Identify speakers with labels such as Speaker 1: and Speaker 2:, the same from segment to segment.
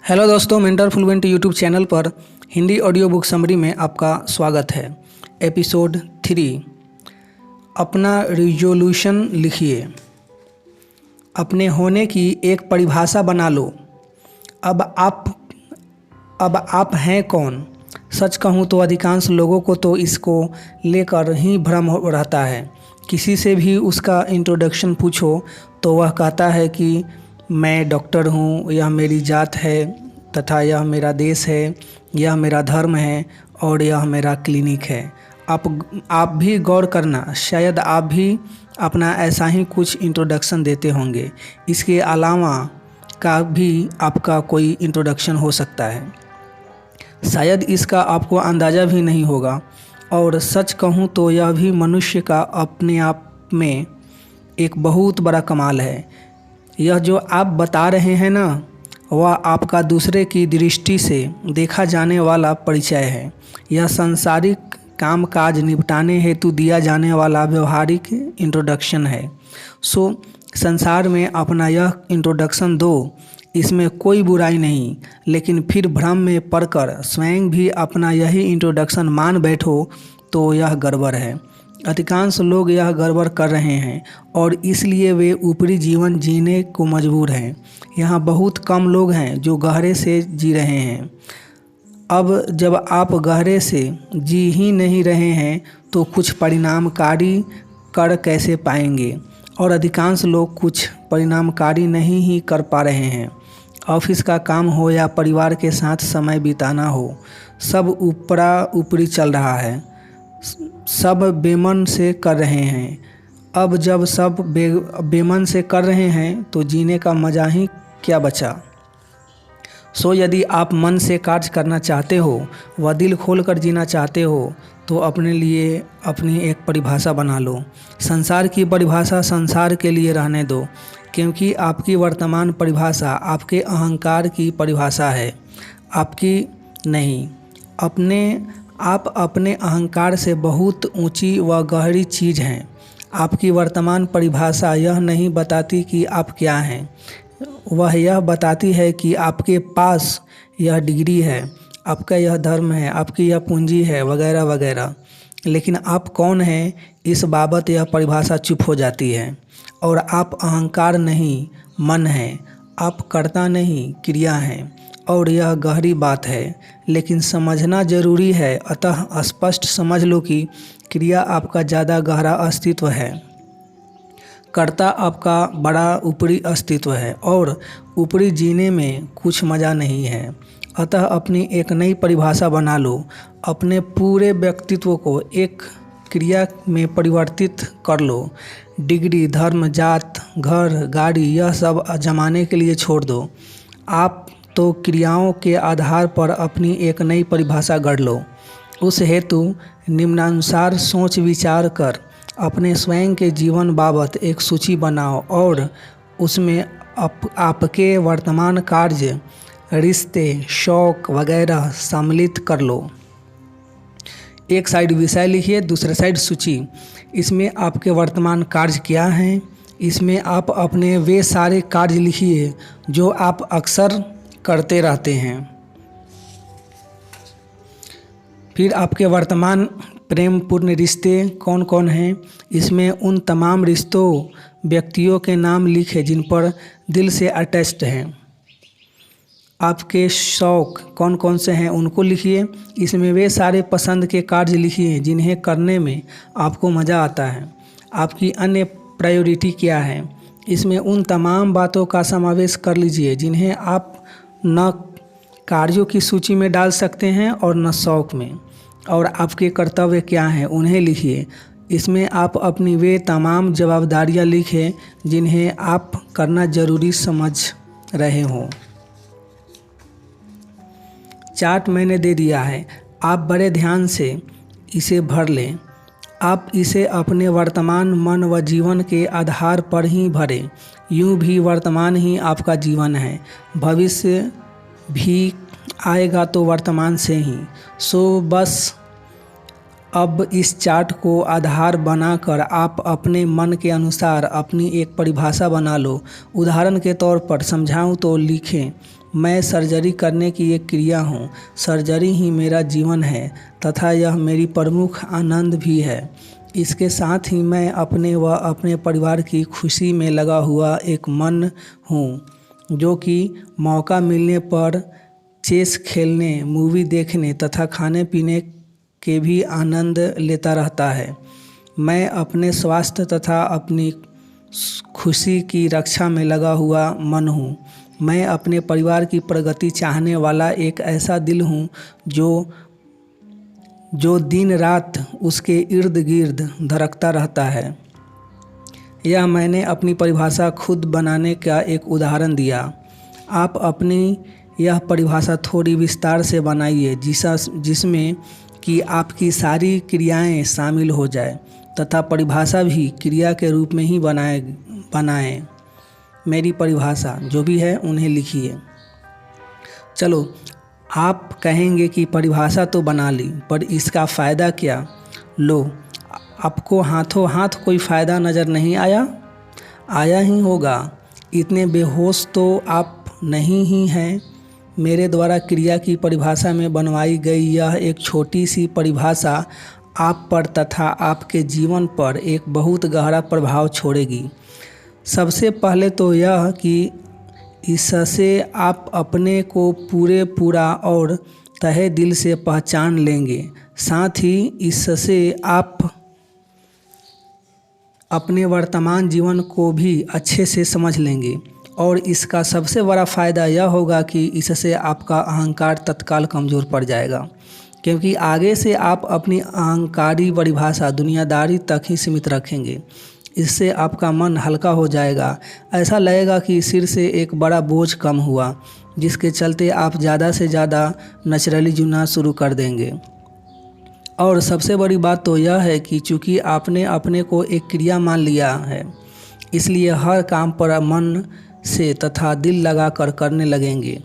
Speaker 1: Hello दोस्तों, mentor fluent YouTube channel पर Hindi audio book summary में आपका स्वागत है। एपिसोड 3, अपना रिजोल्यूशन लिखिए। अपने होने की एक परिभाषा बना लो। अब आप हैं कौन? सच कहूँ तो अधिकांश लोगों को तो इसको लेकर ही भ्रम रहता है। किसी से भी उसका इंट्रोडक्शन पूछो तो वह कहता है कि मैं डॉक्टर हूँ, यह मेरी जात है तथा यह मेरा देश है, यह मेरा धर्म है और यह मेरा क्लिनिक है। आप भी गौर करना, शायद आप भी अपना ऐसा ही कुछ इंट्रोडक्शन देते होंगे। इसके अलावा का भी आपका कोई इंट्रोडक्शन हो सकता है, शायद इसका आपको अंदाज़ा भी नहीं होगा। और सच कहूँ तो यह भी मनुष्य का अपने आप में एक बहुत बड़ा कमाल है। यह जो आप बता रहे हैं ना, वह आपका दूसरे की दृष्टि से देखा जाने वाला परिचय है। यह सांसारिक कामकाज निपटाने हेतु दिया जाने वाला व्यवहारिक इंट्रोडक्शन है। सो संसार में अपना यह इंट्रोडक्शन दो, इसमें कोई बुराई नहीं। लेकिन फिर भ्रम में पड़कर स्वयं भी अपना यही इंट्रोडक्शन मान बैठो तो यह गड़बड़ है। अधिकांश लोग यह गड़बड़ कर रहे हैं और इसलिए वे ऊपरी जीवन जीने को मजबूर हैं। यहाँ बहुत कम लोग हैं जो गहरे से जी रहे हैं। अब जब आप गहरे से जी ही नहीं रहे हैं तो कुछ परिणामकारी कर कैसे पाएंगे? और अधिकांश लोग कुछ परिणामकारी नहीं ही कर पा रहे हैं। ऑफिस का काम हो या परिवार के साथ समय बिताना हो, सब ऊपरा ऊपरी चल रहा है। सब बेमन से कर रहे हैं। अब जब सब बेमन से कर रहे हैं तो जीने का मज़ा ही क्या बचा? सो यदि आप मन से कार्य करना चाहते हो व दिल खोल कर जीना चाहते हो तो अपने लिए अपनी एक परिभाषा बना लो। संसार की परिभाषा संसार के लिए रहने दो, क्योंकि आपकी वर्तमान परिभाषा आपके अहंकार की परिभाषा है, आपकी नहीं। आप अपने अहंकार से बहुत ऊंची व गहरी चीज़ हैं। आपकी वर्तमान परिभाषा यह नहीं बताती कि आप क्या हैं, वह यह बताती है कि आपके पास यह डिग्री है, आपका यह धर्म है, आपकी यह पूंजी है, वगैरह वगैरह। लेकिन आप कौन हैं, इस बाबत यह परिभाषा चुप हो जाती है। और आप अहंकार नहीं, मन है। आप कर्ता नहीं, क्रिया हैं। और यह गहरी बात है, लेकिन समझना जरूरी है। अतः स्पष्ट समझ लो कि क्रिया आपका ज़्यादा गहरा अस्तित्व है, कर्ता आपका बड़ा ऊपरी अस्तित्व है और ऊपरी जीने में कुछ मज़ा नहीं है। अतः अपनी एक नई परिभाषा बना लो। अपने पूरे व्यक्तित्व को एक क्रिया में परिवर्तित कर लो। डिग्री, धर्म, जात, घर, गाड़ी, यह सब जमाने के लिए छोड़ दो। आप तो क्रियाओं के आधार पर अपनी एक नई परिभाषा गढ़ लो। उस हेतु निम्नानुसार सोच विचार कर अपने स्वयं के जीवन बाबत एक सूची बनाओ और उसमें आपके वर्तमान कार्य, रिश्ते, शौक वगैरह सम्मिलित कर लो। एक साइड विषय लिखिए, दूसरे साइड सूची। इसमें आपके वर्तमान कार्य क्या हैं, इसमें आप अपने वे सारे कार्य लिखिए जो आप अक्सर करते रहते हैं। फिर आपके वर्तमान प्रेम पूर्ण रिश्ते कौन कौन हैं, इसमें उन तमाम रिश्तों, व्यक्तियों के नाम लिखें जिन पर दिल से अटैच्ड हैं। आपके शौक कौन कौन से हैं, उनको लिखिए। इसमें वे सारे पसंद के कार्य लिखिए जिन्हें करने में आपको मज़ा आता है। आपकी अन्य प्रायोरिटी क्या है, इसमें उन तमाम बातों का समावेश कर लीजिए जिन्हें आप न कार्यों की सूची में डाल सकते हैं और न शौक में। और आपके कर्तव्य क्या हैं, उन्हें लिखिए। इसमें आप अपनी वे तमाम जवाबदारियां लिखें जिन्हें आप करना जरूरी समझ रहे हों। चार्ट मैंने दे दिया है, आप बड़े ध्यान से इसे भर लें। आप इसे अपने वर्तमान मन व जीवन के आधार पर ही भरें। यूँ भी वर्तमान ही आपका जीवन है, भविष्य भी आएगा तो वर्तमान से ही। सो बस अब इस चार्ट को आधार बनाकर आप अपने मन के अनुसार अपनी एक परिभाषा बना लो। उदाहरण के तौर पर समझाऊं तो लिखें, मैं सर्जरी करने की एक क्रिया हूँ। सर्जरी ही मेरा जीवन है तथा यह मेरी प्रमुख आनंद भी है। इसके साथ ही मैं अपने व अपने परिवार की खुशी में लगा हुआ एक मन हूँ, जो कि मौका मिलने पर चेस खेलने, मूवी देखने तथा खाने पीने के भी आनंद लेता रहता है। मैं अपने स्वास्थ्य तथा अपनी खुशी की रक्षा में लगा हुआ मन हूँ। मैं अपने परिवार की प्रगति चाहने वाला एक ऐसा दिल हूँ जो दिन रात उसके इर्द गिर्द धड़कता रहता है। यह मैंने अपनी परिभाषा खुद बनाने का एक उदाहरण दिया। आप अपनी यह परिभाषा थोड़ी विस्तार से बनाइए, जिसमें कि आपकी सारी क्रियाएं शामिल हो जाए तथा परिभाषा भी क्रिया के रूप में ही बनाएं। मेरी परिभाषा जो भी है उन्हें लिखिए। चलो, आप कहेंगे कि परिभाषा तो बना ली, पर इसका फ़ायदा क्या? लो, आपको हाथों हाथ कोई फ़ायदा नज़र नहीं आया? आया ही होगा। इतने बेहोश तो आप नहीं ही हैं। मेरे द्वारा क्रिया की परिभाषा में बनवाई गई यह एक छोटी सी परिभाषा आप पर तथा आपके जीवन पर एक बहुत गहरा प्रभाव छोड़ेगी। सबसे पहले तो यह कि इससे आप अपने को पूरा और तहे दिल से पहचान लेंगे। साथ ही इससे आप अपने वर्तमान जीवन को भी अच्छे से समझ लेंगे और इसका सबसे बड़ा फ़ायदा यह होगा कि इससे आपका अहंकार तत्काल कमज़ोर पड़ जाएगा, क्योंकि आगे से आप अपनी अहंकारी परिभाषा दुनियादारी तक ही सीमित रखेंगे। इससे आपका मन हल्का हो जाएगा। ऐसा लगेगा कि सिर से एक बड़ा बोझ कम हुआ, जिसके चलते आप ज़्यादा से ज़्यादा नेचुरली जीना शुरू कर देंगे। और सबसे बड़ी बात तो यह है कि चूँकि आपने अपने को एक क्रिया मान लिया है, इसलिए हर काम पर मन से तथा दिल लगा कर करने लगेंगे।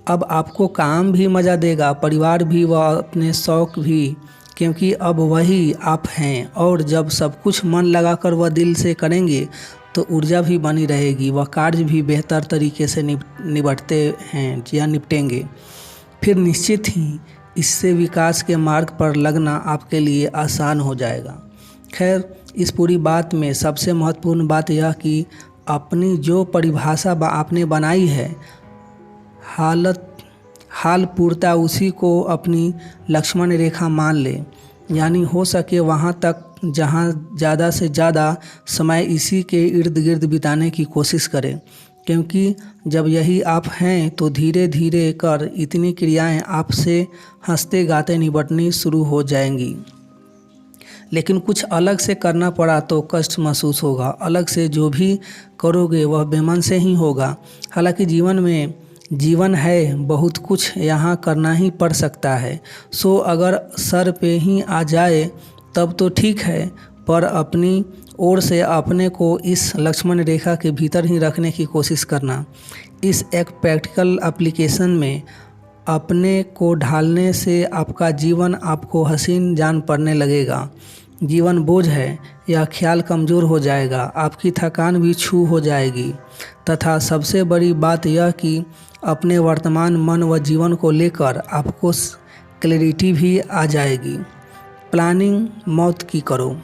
Speaker 1: अब आपको काम भी मज़ा देगा, परिवार भी व अपने शौक़ भी, क्योंकि अब वही आप हैं। और जब सब कुछ मन लगाकर वह दिल से करेंगे तो ऊर्जा भी बनी रहेगी, वह कार्य भी बेहतर तरीके से निपटते हैं या निपटेंगे। फिर निश्चित ही इससे विकास के मार्ग पर लगना आपके लिए आसान हो जाएगा। खैर, इस पूरी बात में सबसे महत्वपूर्ण बात यह कि अपनी जो परिभाषा आपने बनाई है, हाल पूर्ता उसी को अपनी लक्ष्मण रेखा मान ले। यानी हो सके वहाँ तक जहाँ ज़्यादा से ज़्यादा समय इसी के इर्द गिर्द बिताने की कोशिश करें, क्योंकि जब यही आप हैं तो धीरे धीरे कर इतनी क्रियाएं आपसे हंसते गाते निपटनी शुरू हो जाएंगी। लेकिन कुछ अलग से करना पड़ा तो कष्ट महसूस होगा। अलग से जो भी करोगे वह बेमन से ही होगा। हालांकि जीवन है, बहुत कुछ यहाँ करना ही पड़ सकता है। सो अगर सर पे ही आ जाए तब तो ठीक है, पर अपनी ओर से अपने को इस लक्ष्मण रेखा के भीतर ही रखने की कोशिश करना। इस एक प्रैक्टिकल एप्लीकेशन में अपने को ढालने से आपका जीवन आपको हसीन जान पड़ने लगेगा। जीवन बोझ है, यह ख्याल कमज़ोर हो जाएगा, आपकी थकान भी छू हो जाएगी तथा सबसे बड़ी बात यह कि अपने वर्तमान मन व जीवन को लेकर आपको क्लैरिटी भी आ जाएगी। प्लानिंग मौत की करो।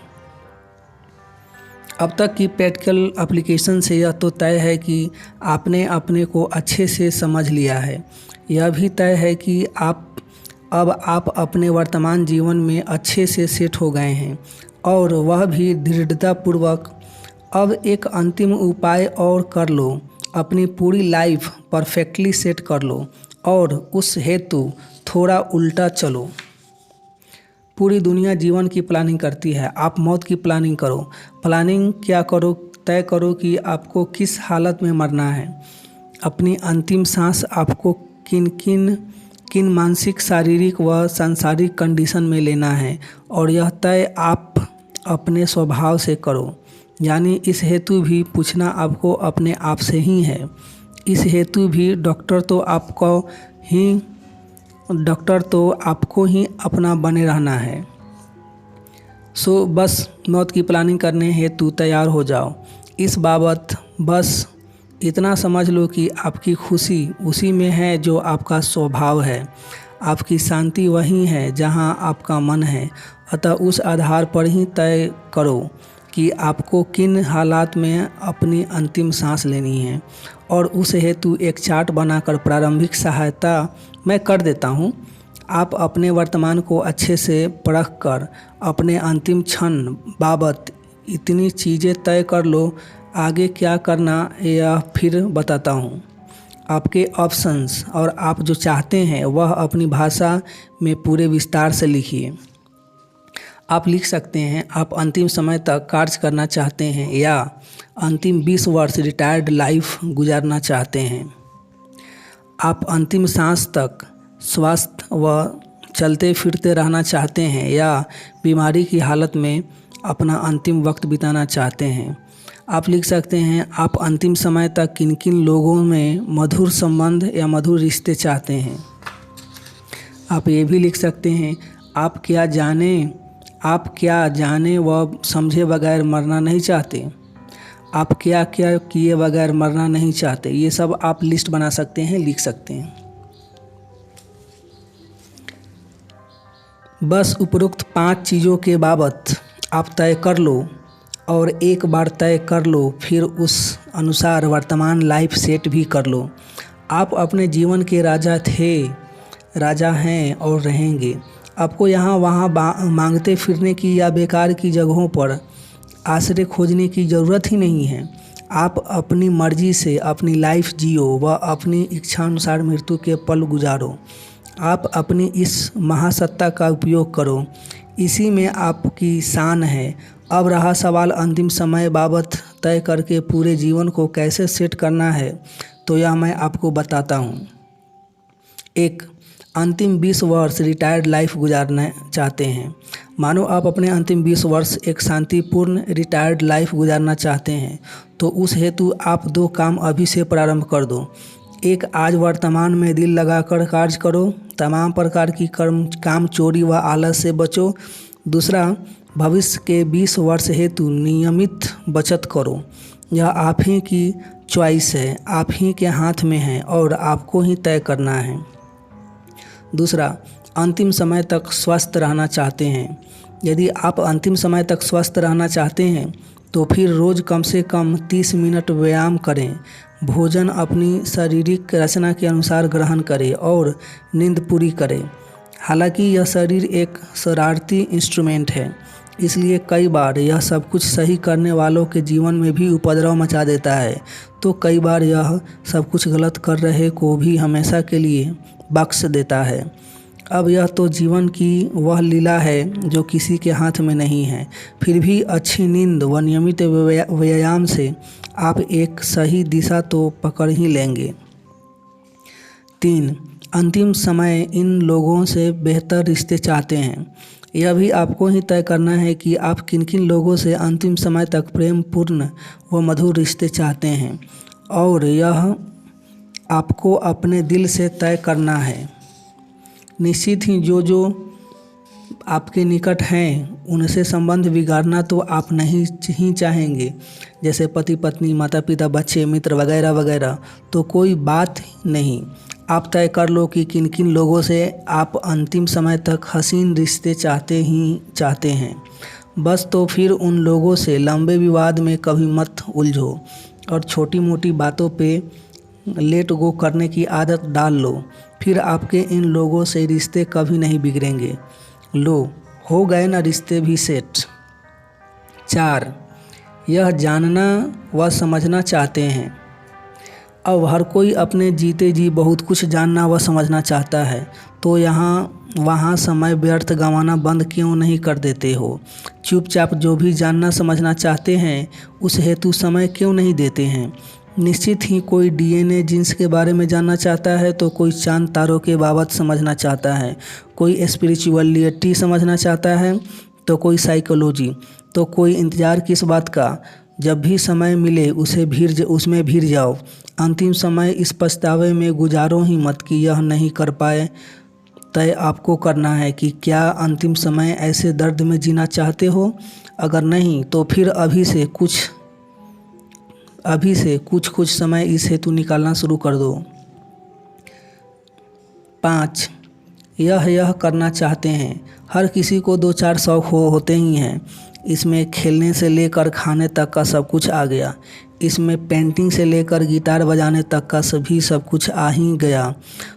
Speaker 1: अब तक की प्रैक्टिकल एप्लीकेशन से यह तो तय है कि आपने अपने को अच्छे से समझ लिया है। यह भी तय है कि अब आप अपने वर्तमान जीवन में अच्छे से सेट हो गए हैं, और वह भी दृढ़तापूर्वक। अब एक अंतिम उपाय और कर लो, अपनी पूरी लाइफ परफेक्टली सेट कर लो और उस हेतु थोड़ा उल्टा चलो। पूरी दुनिया जीवन की प्लानिंग करती है, आप मौत की प्लानिंग करो। प्लानिंग क्या करो? तय करो कि आपको किस हालत में मरना है। अपनी अंतिम सांस आपको किन मानसिक, शारीरिक व सांसारिक कंडीशन में लेना है, और यह तय आप अपने स्वभाव से करो। यानी इस हेतु भी पूछना आपको अपने आप से ही है। इस हेतु भी डॉक्टर तो आपको ही अपना बने रहना है। सो बस मौत की प्लानिंग करने हेतु तैयार हो जाओ। इस बाबत बस इतना समझ लो कि आपकी खुशी उसी में है जो आपका स्वभाव है। आपकी शांति वहीं है जहां आपका मन है। अतः उस आधार पर ही तय करो कि आपको किन हालात में अपनी अंतिम सांस लेनी है, और उस हेतु एक चार्ट बनाकर प्रारंभिक सहायता मैं कर देता हूँ। आप अपने वर्तमान को अच्छे से परख कर अपने अंतिम क्षण बाबत इतनी चीज़ें तय कर लो। आगे क्या करना यह फिर बताता हूँ। आपके ऑप्शंस और आप जो चाहते हैं वह अपनी भाषा में पूरे विस्तार से लिखिए। आप लिख सकते हैं आप अंतिम समय तक कार्य करना चाहते हैं या अंतिम 20 वर्ष रिटायर्ड लाइफ गुजारना चाहते हैं। आप अंतिम सांस तक स्वस्थ व चलते फिरते रहना चाहते हैं या बीमारी की हालत में अपना अंतिम वक्त बिताना चाहते हैं। आप लिख सकते हैं आप अंतिम समय तक किन किन लोगों में मधुर संबंध या मधुर रिश्ते चाहते हैं। आप ये भी लिख सकते हैं आप क्या जाने व समझे बगैर मरना नहीं चाहते। आप क्या क्या किए बगैर मरना नहीं चाहते। ये सब आप लिस्ट बना सकते हैं, लिख सकते हैं। बस उपरोक्त 5 चीज़ों के बाबत आप तय कर लो, और एक बार तय कर लो फिर उस अनुसार वर्तमान लाइफ सेट भी कर लो। आप अपने जीवन के राजा थे, राजा हैं और रहेंगे। आपको यहाँ वहाँ मांगते फिरने की या बेकार की जगहों पर आश्रय खोजने की ज़रूरत ही नहीं है। आप अपनी मर्जी से अपनी लाइफ जियो व अपनी इच्छानुसार मृत्यु के पल गुजारो। आप अपनी इस महासत्ता का उपयोग करो, इसी में आपकी शान है। अब रहा सवाल अंतिम समय बाबत तय करके पूरे जीवन को कैसे सेट करना है, तो यह मैं आपको बताता हूँ। 1. अंतिम 20 वर्ष रिटायर्ड लाइफ गुजारना चाहते हैं। मानो आप अपने अंतिम 20 वर्ष एक शांतिपूर्ण रिटायर्ड लाइफ गुजारना चाहते हैं, तो उस हेतु आप 2 काम अभी से प्रारंभ कर दो। 1. आज वर्तमान में दिल लगाकर कार्य करो, तमाम प्रकार की काम चोरी व आलस से बचो। 2. भविष्य के 20 वर्ष हेतु नियमित बचत करो। यह आप ही की चॉइस है, आप ही के हाथ में है और आपको ही तय करना है। 2. अंतिम समय तक स्वस्थ रहना चाहते हैं। यदि आप अंतिम समय तक स्वस्थ रहना चाहते हैं तो फिर रोज़ कम से कम 30 मिनट व्यायाम करें, भोजन अपनी शारीरिक रचना के अनुसार ग्रहण करें और नींद पूरी करें। हालांकि यह शरीर एक शरारती इंस्ट्रूमेंट है, इसलिए कई बार यह सब कुछ सही करने वालों के जीवन में भी उपद्रव मचा देता है, तो कई बार यह सब कुछ गलत कर रहे को भी हमेशा के लिए बख्श देता है। अब यह तो जीवन की वह लीला है जो किसी के हाथ में नहीं है। फिर भी अच्छी नींद व नियमित व्यायाम से आप एक सही दिशा तो पकड़ ही लेंगे। 3. अंतिम समय इन लोगों से बेहतर रिश्ते चाहते हैं। यह भी आपको ही तय करना है कि आप किन किन लोगों से अंतिम समय तक प्रेम पूर्ण व मधुर रिश्ते चाहते हैं, और यह आपको अपने दिल से तय करना है। निश्चित ही जो आपके निकट हैं उनसे संबंध बिगाड़ना तो आप नहीं ही चाहेंगे, जैसे पति पत्नी, माता पिता, बच्चे, मित्र वगैरह वगैरह, तो कोई बात नहीं। आप तय कर लो कि किन किन लोगों से आप अंतिम समय तक हसीन रिश्ते चाहते हैं। बस तो फिर उन लोगों से लंबे विवाद में कभी मत उलझो और छोटी मोटी बातों पे लेट गो करने की आदत डाल लो, फिर आपके इन लोगों से रिश्ते कभी नहीं बिगड़ेंगे। लो, हो गए ना रिश्ते भी सेट। 4. यह जानना व समझना चाहते हैं। अब हर कोई अपने जीते जी बहुत कुछ जानना व समझना चाहता है, तो यहाँ वहाँ समय व्यर्थ गंवाना बंद क्यों नहीं कर देते हो। चुपचाप जो भी जानना समझना चाहते हैं उस हेतु समय क्यों नहीं देते हैं। निश्चित ही कोई DNA जीन्स के बारे में जानना चाहता है, तो कोई चांद तारों के बाबत समझना चाहता है, कोई स्पिरिचुअलिटी समझना चाहता है, तो कोई साइकोलॉजी, तो कोई इंतज़ार किस बात का। जब भी समय मिले उसमें भीड़ जाओ। अंतिम समय इस पछतावे में गुजारो ही मत कि यह नहीं कर पाए। तय आपको करना है कि क्या अंतिम समय ऐसे दर्द में जीना चाहते हो। अगर नहीं तो फिर अभी से कुछ अभी से कुछ कुछ समय इस हेतु निकालना शुरू कर दो। 5. यह करना चाहते हैं। हर किसी को 2-4 शौक होते ही हैं। इसमें खेलने से लेकर खाने तक का सब कुछ आ गया। इसमें पेंटिंग से लेकर गिटार बजाने तक का सभी सब कुछ आ ही गया।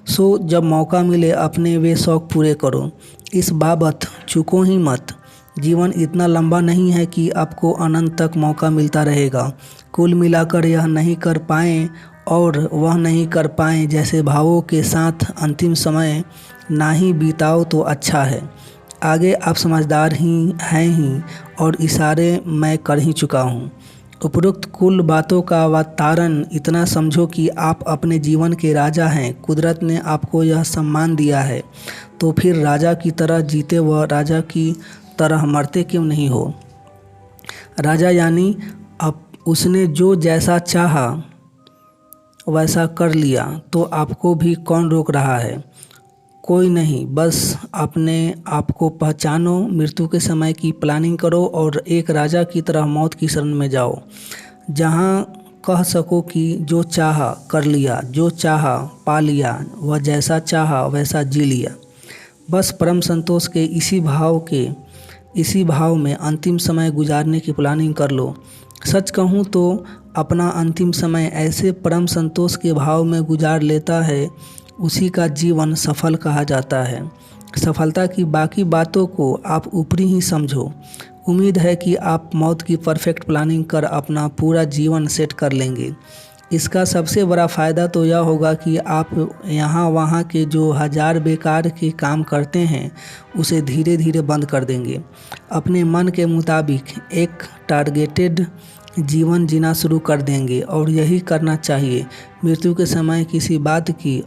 Speaker 1: सो जब मौका मिले अपने वे शौक पूरे करो। इस बाबत चूको ही मत। जीवन इतना लंबा नहीं है कि आपको अनंत तक मौका मिलता रहेगा। कुल मिलाकर यह नहीं कर पाएँ और वह नहीं कर पाएँ जैसे भावों के साथ अंतिम समय ना ही बिताओ तो अच्छा है। आगे आप समझदार ही हैं ही और इशारे मैं कर ही चुका हूँ। उपरोक्त कुल बातों का वातारण इतना समझो कि आप अपने जीवन के राजा हैं। कुदरत ने आपको यह सम्मान दिया है तो फिर राजा की तरह जीते व राजा की तरह मरते क्यों नहीं हो। राजा यानी अब उसने जो जैसा चाहा वैसा कर लिया तो आपको भी कौन रोक रहा है। कोई नहीं, बस अपने आप को पहचानो, मृत्यु के समय की प्लानिंग करो और एक राजा की तरह मौत की शरण में जाओ, जहां कह सको कि जो चाहा कर लिया, जो चाहा पा लिया, वह जैसा चाहा वैसा जी लिया। बस परम संतोष के इसी भाव में अंतिम समय गुजारने की प्लानिंग कर लो। सच कहूँ तो अपना अंतिम समय ऐसे परम संतोष के भाव में गुजार लेता है, उसी का जीवन सफल कहा जाता है। सफलता की बाकी बातों को आप ऊपरी ही समझो। उम्मीद है कि आप मौत की परफेक्ट प्लानिंग कर अपना पूरा जीवन सेट कर लेंगे। इसका सबसे बड़ा फ़ायदा तो यह होगा कि आप यहाँ वहाँ के जो 1000 बेकार के काम करते हैं उसे धीरे धीरे बंद कर देंगे। अपने मन के मुताबिक एक टारगेटेड जीवन जीना शुरू कर देंगे और यही करना चाहिए। मृत्यु के समय किसी बात की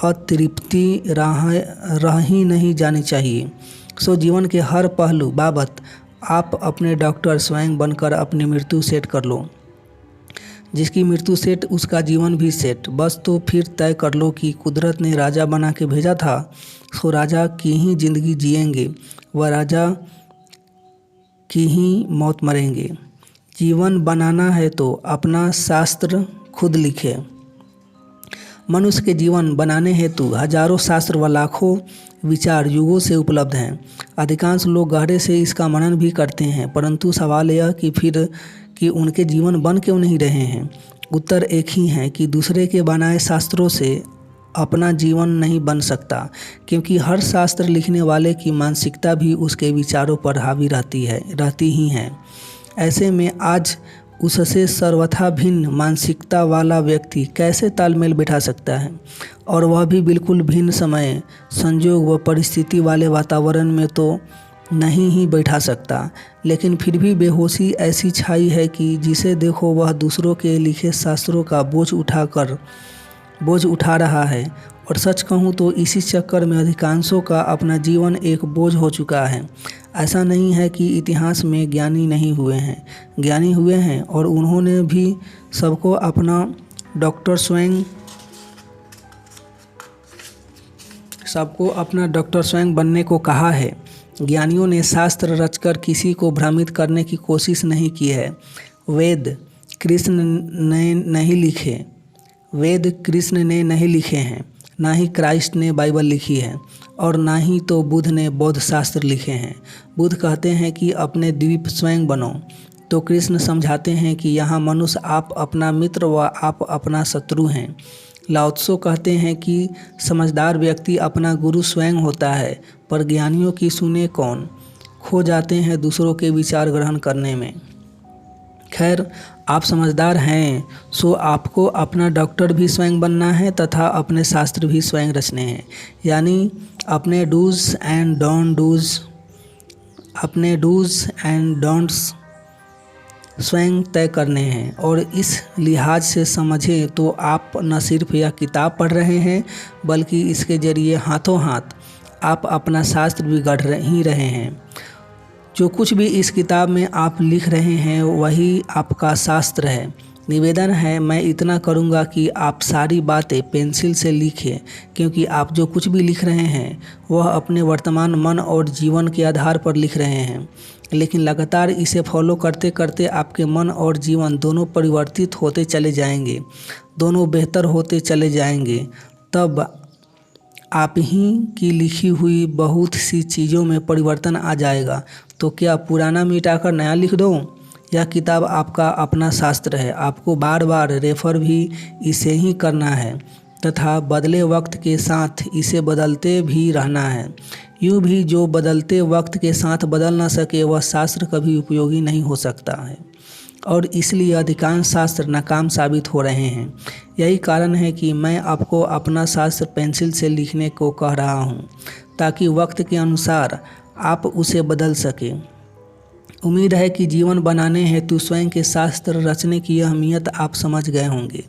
Speaker 1: अतृप्ति रह ही नहीं जानी चाहिए। सो जीवन के हर पहलू बाबत आप अपने डॉक्टर स्वयं बनकर अपनी मृत्यु सेट कर लो। जिसकी मृत्यु सेट उसका जीवन भी सेट। बस तो फिर तय कर लो कि कुदरत ने राजा बना के भेजा था, सो राजा की ही ज़िंदगी जिएंगे व राजा की ही मौत मरेंगे। जीवन बनाना है तो अपना शास्त्र खुद लिखे। मनुष्य के जीवन बनाने हेतु हजारों शास्त्र व लाखों विचार युगों से उपलब्ध हैं। अधिकांश लोग गहरे से इसका मनन भी करते हैं, परंतु सवाल यह कि उनके जीवन बन क्यों नहीं रहे हैं। उत्तर एक ही है कि दूसरे के बनाए शास्त्रों से अपना जीवन नहीं बन सकता, क्योंकि हर शास्त्र लिखने वाले की मानसिकता भी उसके विचारों पर हावी रहती ही है। ऐसे में आज उससे सर्वथा भिन्न मानसिकता वाला व्यक्ति कैसे तालमेल बिठा सकता है, और वह भी बिल्कुल भिन्न समय, संजोग व परिस्थिति वाले वातावरण में तो नहीं ही बैठा सकता। लेकिन फिर भी बेहोशी ऐसी छाई है कि जिसे देखो वह दूसरों के लिखे शास्त्रों का बोझ उठा रहा है। और सच कहूँ तो इसी चक्कर में अधिकांशों का अपना जीवन एक बोझ हो चुका है। ऐसा नहीं है कि इतिहास में ज्ञानी नहीं हुए हैं, ज्ञानी हुए हैं और उन्होंने भी सबको अपना डॉक्टर स्वयं बनने को कहा है। ज्ञानियों ने शास्त्र रचकर किसी को भ्रमित करने की कोशिश नहीं की है। वेद कृष्ण ने नहीं लिखे हैं, ना ही क्राइस्ट ने बाइबल लिखी है और ना ही तो बुद्ध ने बौद्ध शास्त्र लिखे हैं। बुद्ध कहते हैं कि अपने द्वीप स्वयं बनो, तो कृष्ण समझाते हैं कि यहाँ मनुष्य आप अपना मित्र व आप अपना शत्रु हैं। लाओ त्सो कहते हैं कि समझदार व्यक्ति अपना गुरु स्वयं होता है, पर ज्ञानियों की सुने कौन, खो जाते हैं दूसरों के विचार ग्रहण करने में। खैर, आप समझदार हैं, सो आपको अपना डॉक्टर भी स्वयं बनना है तथा अपने शास्त्र भी स्वयं रचने हैं। यानी अपने डूज एंड डोंट्स स्वयं तय करने हैं। और इस लिहाज से समझें तो आप न सिर्फ यह किताब पढ़ रहे हैं, बल्कि इसके जरिए हाथों हाथ आप अपना शास्त्र भी गढ़ ही रहे हैं। जो कुछ भी इस किताब में आप लिख रहे हैं वही आपका शास्त्र है। निवेदन है, मैं इतना करूँगा कि आप सारी बातें पेंसिल से लिखें, क्योंकि आप जो कुछ भी लिख रहे हैं वह अपने वर्तमान मन और जीवन के आधार पर लिख रहे हैं। लेकिन लगातार इसे फॉलो करते करते आपके मन और जीवन दोनों परिवर्तित होते चले जाएंगे, दोनों बेहतर होते चले जाएंगे। तब आप ही की लिखी हुई बहुत सी चीज़ों में परिवर्तन आ जाएगा। तो क्या पुराना मिटाकर नया लिख दो? यह किताब आपका अपना शास्त्र है, आपको बार बार रेफर भी इसे ही करना है तथा बदले वक्त के साथ इसे बदलते भी रहना है। यूँ भी जो बदलते वक्त के साथ बदल ना सके वह शास्त्र कभी उपयोगी नहीं हो सकता है, और इसलिए अधिकांश शास्त्र नाकाम साबित हो रहे हैं। यही कारण है कि मैं आपको अपना शास्त्र पेंसिल से लिखने को कह रहा हूँ, ताकि वक्त के अनुसार आप उसे बदल सकें। उम्मीद है कि जीवन बनाने हेतु स्वयं के शास्त्र रचने की अहमियत आप समझ गए होंगे।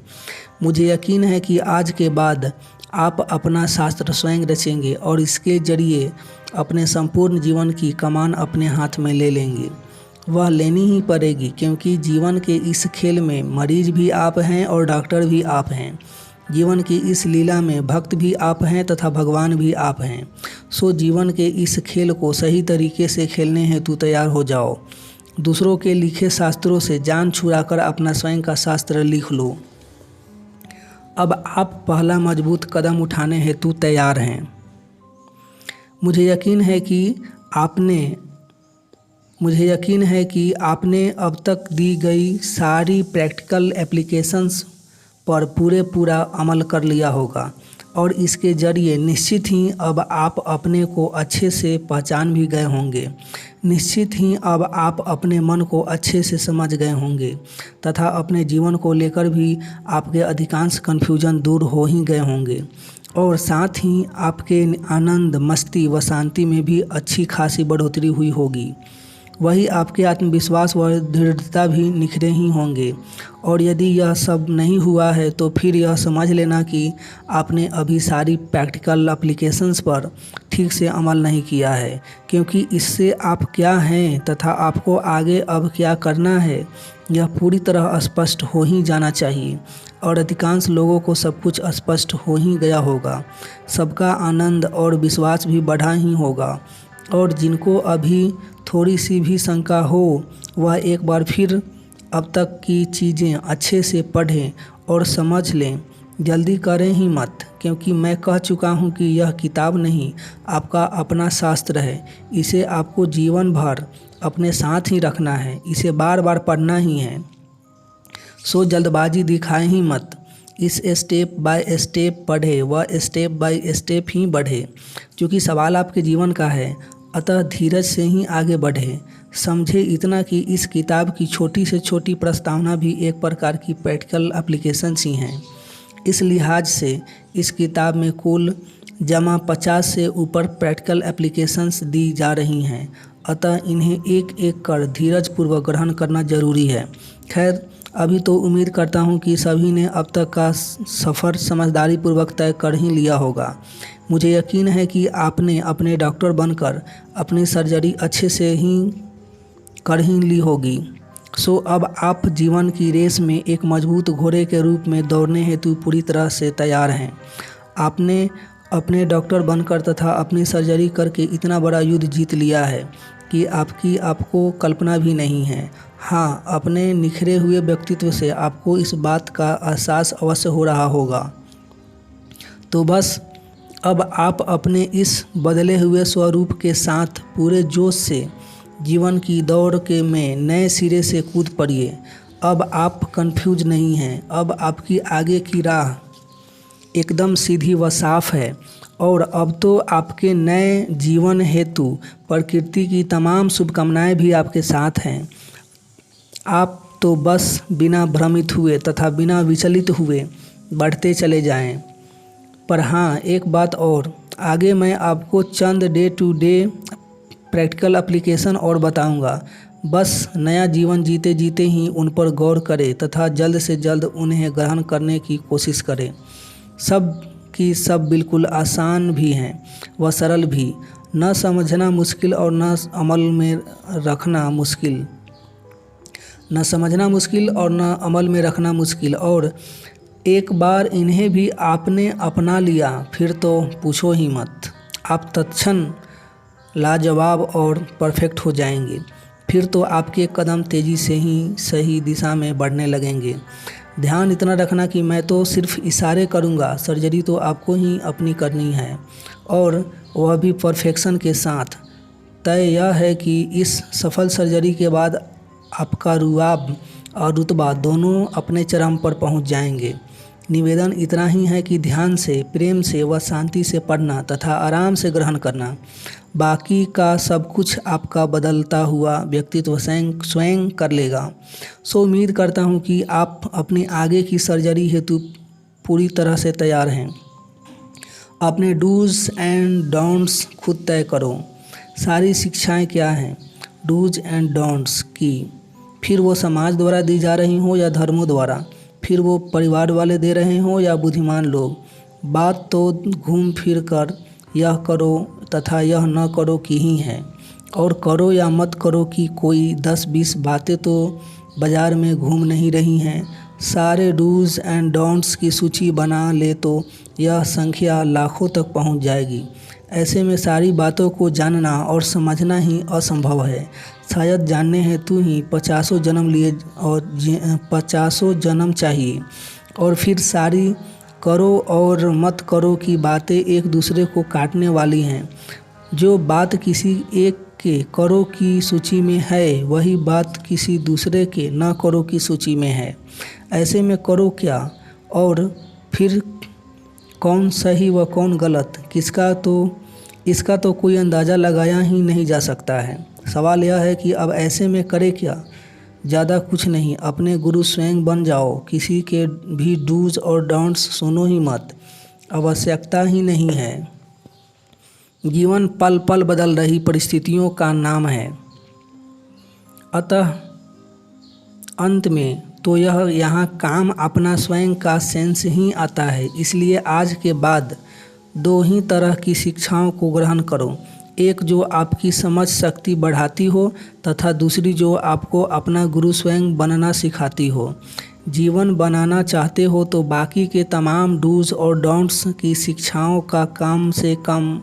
Speaker 1: मुझे यकीन है कि आज के बाद आप अपना शास्त्र स्वयं रचेंगे और इसके जरिए अपने संपूर्ण जीवन की कमान अपने हाथ में ले लेंगे। वह लेनी ही पड़ेगी, क्योंकि जीवन के इस खेल में मरीज भी आप हैं और डॉक्टर भी आप हैं। जीवन की इस लीला में भक्त भी आप हैं तथा भगवान भी आप हैं। सो जीवन के इस खेल को सही तरीके से खेलने हेतु तैयार हो जाओ। दूसरों के लिखे शास्त्रों से जान छुड़ाकर अपना स्वयं का शास्त्र लिख लो। अब आप पहला मजबूत कदम उठाने हेतु तैयार हैं। मुझे यकीन है कि आपने अब तक दी गई सारी प्रैक्टिकल एप्लीकेशंस पर पूरा अमल कर लिया होगा, और इसके जरिए निश्चित ही अब आप अपने को अच्छे से पहचान भी गए होंगे। निश्चित ही अब आप अपने मन को अच्छे से समझ गए होंगे तथा अपने जीवन को लेकर भी आपके अधिकांश कन्फ्यूजन दूर हो ही गए होंगे, और साथ ही आपके आनंद, मस्ती व शांति में भी अच्छी खासी बढ़ोतरी हुई होगी। वही आपके आत्मविश्वास व दृढ़ता भी निखरे ही होंगे। और यदि यह सब नहीं हुआ है तो फिर यह समझ लेना कि आपने अभी सारी प्रैक्टिकल एप्लीकेशंस पर ठीक से अमल नहीं किया है, क्योंकि इससे आप क्या हैं तथा आपको आगे अब क्या करना है यह पूरी तरह स्पष्ट हो ही जाना चाहिए। और अधिकांश लोगों को सब कुछ स्पष्ट हो ही गया होगा। सबका आनंद और विश्वास भी बढ़ा ही होगा, और जिनको अभी थोड़ी सी भी शंका हो वह एक बार फिर अब तक की चीज़ें अच्छे से पढ़ें और समझ लें। जल्दी करें ही मत, क्योंकि मैं कह चुका हूँ कि यह किताब नहीं, आपका अपना शास्त्र है। इसे आपको जीवन भर अपने साथ ही रखना है, इसे बार बार पढ़ना ही है। सो जल्दबाजी दिखाएं ही मत। इस स्टेप बाय स्टेप पढ़े व स्टेप बाय स्टेप ही बढ़े, क्योंकि सवाल आपके जीवन का है। अतः धीरज से ही आगे बढ़े। समझे इतना कि इस किताब की छोटी से छोटी प्रस्तावना भी एक प्रकार की प्रैक्टिकल एप्लीकेशन ही हैं। इस लिहाज से इस किताब में कुल जमा 50 से ऊपर प्रैक्टिकल एप्लीकेशंस दी जा रही हैं। अतः इन्हें एक एक कर धीरजपूर्वक ग्रहण करना जरूरी है। खैर, अभी तो उम्मीद करता हूँ कि सभी ने अब तक का सफ़र समझदारी पूर्वक तय कर ही लिया होगा। मुझे यकीन है कि आपने अपने डॉक्टर बनकर अपनी सर्जरी अच्छे से ही कर ही ली होगी। सो अब आप जीवन की रेस में एक मजबूत घोड़े के रूप में दौड़ने हेतु पूरी तरह से तैयार हैं। आपने अपने डॉक्टर बनकर तथा अपनी सर्जरी करके इतना बड़ा युद्ध जीत लिया है कि आपको कल्पना भी नहीं है। हाँ, अपने निखरे हुए व्यक्तित्व से आपको इस बात का एहसास अवश्य हो रहा होगा। तो बस अब आप अपने इस बदले हुए स्वरूप के साथ पूरे जोश से जीवन की दौड़ के में नए सिरे से कूद पड़िए। अब आप कंफ्यूज नहीं हैं। अब आपकी आगे की राह एकदम सीधी व साफ है, और अब तो आपके नए जीवन हेतु प्रकृति की तमाम शुभकामनाएं भी आपके साथ हैं। आप तो बस बिना भ्रमित हुए तथा बिना विचलित हुए बढ़ते चले जाएं। पर हाँ, एक बात और, आगे मैं आपको चंद day to day practical application और बताऊंगा। बस नया जीवन जीते जीते ही उन पर गौर करें तथा जल्द से जल्द उन्हें ग्रहण करने की कोशिश करें। सब की सब बिल्कुल आसान भी हैं व सरल भी, न समझना मुश्किल और न अमल में रखना मुश्किल। न समझना मुश्किल और न अमल में रखना मुश्किल, और एक बार इन्हें भी आपने अपना लिया फिर तो पूछो ही मत। आप तत्क्षण लाजवाब और परफेक्ट हो जाएंगे। फिर तो आपके कदम तेज़ी से ही सही दिशा में बढ़ने लगेंगे। ध्यान इतना रखना कि मैं तो सिर्फ इशारे करूँगा, सर्जरी तो आपको ही अपनी करनी है, और वह भी परफेक्शन के साथ। तय यह है कि इस सफल सर्जरी के बाद आपका रुआब और रुतबा दोनों अपने चरम पर पहुंच जाएंगे। निवेदन इतना ही है कि ध्यान से, प्रेम से व शांति से पढ़ना तथा आराम से ग्रहण करना। बाकी का सब कुछ आपका बदलता हुआ व्यक्तित्व स्वयं कर लेगा। सो उम्मीद करता हूँ कि आप अपनी आगे की सर्जरी हेतु पूरी तरह से तैयार हैं। अपने डूज एंड डोंट्स खुद तय करो। सारी शिक्षाएं क्या हैं डूज एंड डोंट्स की, फिर वो समाज द्वारा दी जा रही हो या धर्मों द्वारा, फिर वो परिवार वाले दे रहे हों या बुद्धिमान लोग। बात तो घूम फिर कर यह करो तथा यह न करो की ही है, और करो या मत करो की कोई 10-20 बातें तो बाज़ार में घूम नहीं रही हैं। सारे डूज एंड डोंट्स की सूची बना ले तो यह संख्या लाखों तक पहुंच जाएगी। ऐसे में सारी बातों को जानना और समझना ही असंभव है। शायद जानने हेतु ही 50 जन्म लिए और 50 जन्म चाहिए, और फिर सारी करो और मत करो की बातें एक दूसरे को काटने वाली हैं। जो बात किसी एक के करो की सूची में है, वही बात किसी दूसरे के न करो की सूची में है। ऐसे में करो क्या और फिर कौन सही व कौन गलत, इसका तो कोई अंदाज़ा लगाया ही नहीं जा सकता है। सवाल यह है कि अब ऐसे में करे क्या। ज़्यादा कुछ नहीं, अपने गुरु स्वयं बन जाओ। किसी के भी डूज और डोंट्स सुनो ही मत, आवश्यकता ही नहीं है। जीवन पल पल बदल रही परिस्थितियों का नाम है। अतः अंत में तो यह यहाँ काम अपना स्वयं का सेंस ही आता है। इसलिए आज के बाद 2 ही तरह की शिक्षाओं को ग्रहण करो, एक जो आपकी समझ शक्ति बढ़ाती हो तथा दूसरी जो आपको अपना गुरु स्वयं बनना सिखाती हो। जीवन बनाना चाहते हो तो बाकी के तमाम डूज और डोंट्स की शिक्षाओं का कम से कम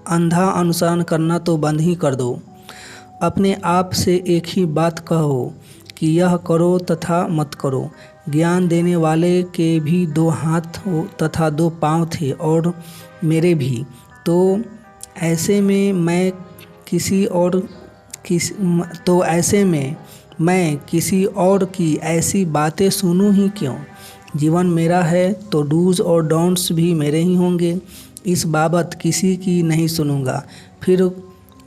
Speaker 1: अंधा अनुसरण करना तो बंद ही कर दो। अपने आप से एक ही बात कहो कि यह करो तथा मत करो। ज्ञान देने वाले के भी 2 हाथ हो तथा 2 पाँव थे, और मेरे भी। तो ऐसे में मैं किसी और की ऐसी बातें सुनूं ही क्यों। जीवन मेरा है तो डूज और डोंट्स भी मेरे ही होंगे। इस बाबत किसी की नहीं सुनूंगा, फिर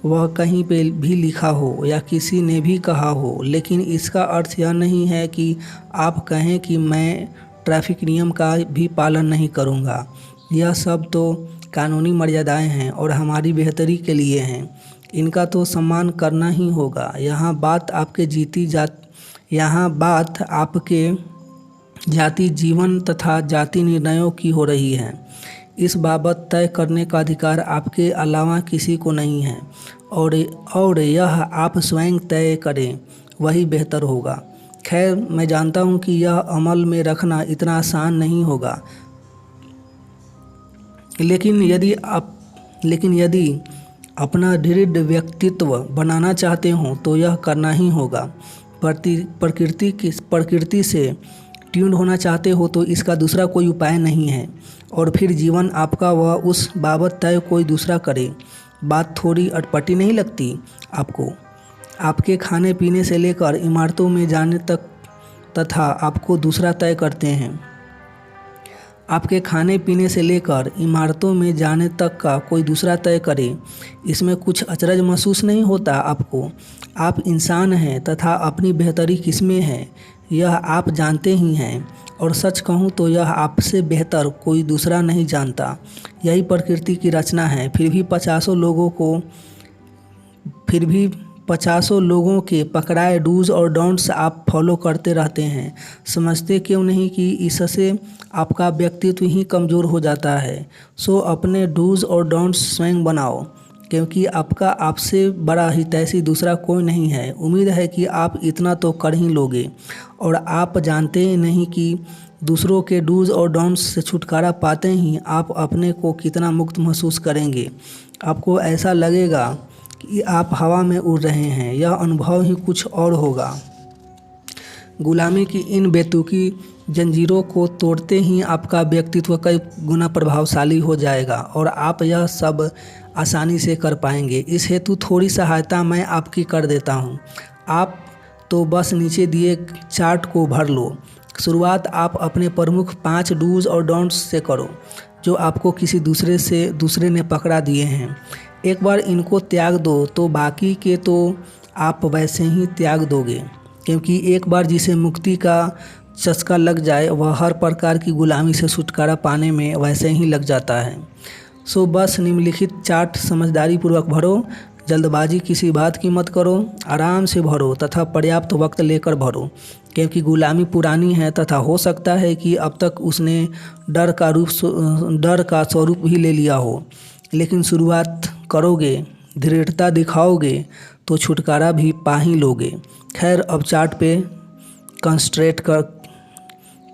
Speaker 1: वह कहीं पे भी लिखा हो या किसी ने भी कहा हो। लेकिन इसका अर्थ यह नहीं है कि आप कहें कि मैं ट्रैफिक नियम का भी पालन नहीं करूंगा। यह सब तो कानूनी मर्यादाएं हैं और हमारी बेहतरी के लिए हैं। इनका तो सम्मान करना ही होगा। यहाँ बात आपके जाति जीवन तथा जाति निर्णयों की हो रही है। इस बाबत तय करने का अधिकार आपके अलावा किसी को नहीं है, और यह आप स्वयं तय करें, वही बेहतर होगा। खैर, मैं जानता हूँ कि यह अमल में रखना इतना आसान नहीं होगा, लेकिन यदि अपना दृढ़ व्यक्तित्व बनाना चाहते हो तो यह करना ही होगा। प्रकृति से ट्यून होना चाहते हो तो इसका दूसरा कोई उपाय नहीं है, और फिर जीवन आपका व उस बाबत तय कोई दूसरा करे। बात थोड़ी अटपटी नहीं लगती आपको? आपके खाने पीने से लेकर इमारतों में जाने तक तथा आपको दूसरा तय करते हैं। आपके खाने पीने से लेकर इमारतों में जाने तक का कोई दूसरा तय करे, इसमें कुछ अचरज महसूस नहीं होता आपको? आप इंसान हैं तथा अपनी बेहतरी किसमें है यह आप जानते ही हैं, और सच कहूँ तो यह आपसे बेहतर कोई दूसरा नहीं जानता। यही प्रकृति की रचना है। फिर भी 50 लोगों के पकड़ाए डूज और डोंट्स आप फॉलो करते रहते हैं। समझते क्यों नहीं कि इससे आपका व्यक्तित्व ही कमज़ोर हो जाता है। सो अपने डूज और डोंट्स स्वयं बनाओ। क्योंकि आपका आपसे बड़ा हितैषी दूसरा कोई नहीं है। उम्मीद है कि आप इतना तो कर ही लोगे। और आप जानते ही नहीं कि दूसरों के डूज और डोंट्स से छुटकारा पाते ही आप अपने को कितना मुक्त महसूस करेंगे। आपको ऐसा लगेगा कि आप हवा में उड़ रहे हैं। यह अनुभव ही कुछ और होगा। गुलामी की इन बेतुकी जंजीरों को तोड़ते ही आपका व्यक्तित्व कई गुना प्रभावशाली हो जाएगा और आप यह सब आसानी से कर पाएंगे। इस हेतु थोड़ी सहायता मैं आपकी कर देता हूँ। आप तो बस नीचे दिए चार्ट को भर लो। शुरुआत आप अपने प्रमुख 5 डूज और डोंट्स से करो जो आपको किसी दूसरे ने पकड़ा दिए हैं। एक बार इनको त्याग दो तो बाकी के तो आप वैसे ही त्याग दोगे, क्योंकि एक बार जिसे मुक्ति का चस्का लग जाए वह हर प्रकार की गुलामी से छुटकारा पाने में वैसे ही लग जाता है। सो बस निम्नलिखित चार्ट समझदारी पूर्वक भरो। जल्दबाजी किसी बात की मत करो। आराम से भरो तथा पर्याप्त वक्त लेकर भरो, क्योंकि गुलामी पुरानी है तथा हो सकता है कि अब तक उसने डर का स्वरूप भी ले लिया हो। लेकिन शुरुआत करोगे, दृढ़ता दिखाओगे तो छुटकारा भी पा ही लोगे। खैर, अब चार्ट पे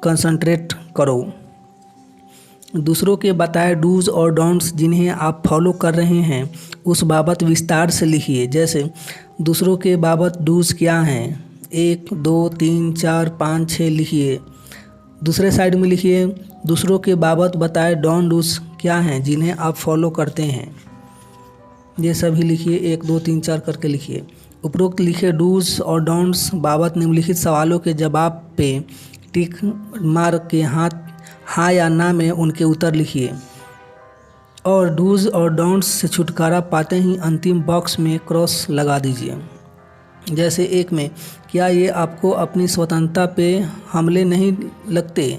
Speaker 1: कंसंट्रेट करो। दूसरों के बताए डूज और डोंट्स जिन्हें आप फॉलो कर रहे हैं उस बाबत विस्तार से लिखिए। जैसे दूसरों के बाबत डूज क्या हैं, 1, 2, 3, 4, 5, 6 लिखिए। दूसरे साइड में लिखिए दूसरों के बाबत बताए डॉन डूज क्या हैं जिन्हें आप फॉलो करते हैं। ये सभी लिखिए, 1, 2, 3, 4 करके लिखिए। उपरोक्त लिखे डूज और डोंट्स बाबत निम्नलिखित सवालों के जवाब पे टिक मार के हाँ या ना में उनके उत्तर लिखिए और डूज और डोंट्स से छुटकारा पाते ही अंतिम बॉक्स में क्रॉस लगा दीजिए। जैसे 1 में, क्या ये आपको अपनी स्वतंत्रता पे हमले नहीं लगते?